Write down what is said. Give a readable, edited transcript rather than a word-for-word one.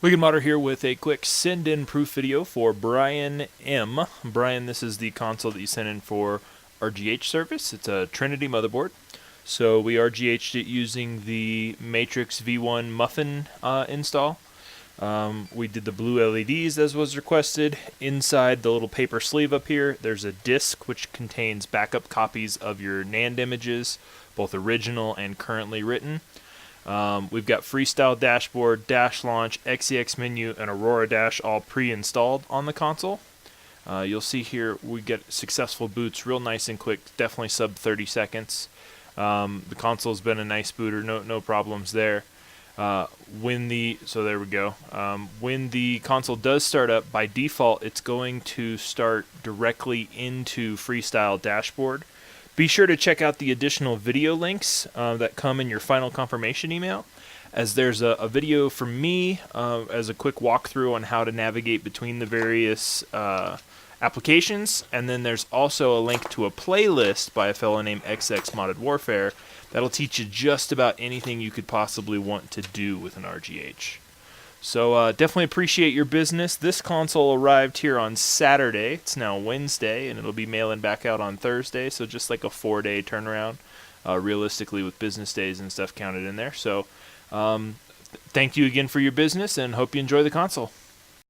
Wicked Modder here with a quick send-in proof video for Brian M. Brian, this is the console that you sent in for RGH service. It's a Trinity motherboard. So we RGH'd it using the Matrix V1 Muffin install. We did the blue LEDs as was requested. Inside the little paper sleeve up here, there's a disc which contains backup copies of your NAND images, both original and currently written. We've got Freestyle Dashboard, Dash Launch, XEX Menu, and Aurora Dash all pre-installed on the console. You'll see here we get successful boots real nice and quick, definitely sub 30 seconds. The console's been a nice booter, no problems there. So there we go. When the console does start up, by default it's going to start directly into Freestyle Dashboard. Be sure to check out the additional video links that come in your final confirmation email, as there's a video from me as a quick walkthrough on how to navigate between the various applications, and then there's also a link to a playlist by a fellow named XX Modded Warfare that'll teach you just about anything you could possibly want to do with an RGH. So definitely appreciate your business. This console arrived here on Saturday. It's now Wednesday, and it'll be mailing back out on Thursday, so just like a 4-day turnaround, realistically with business days and stuff counted in there. So thank you again for your business, and hope you enjoy the console.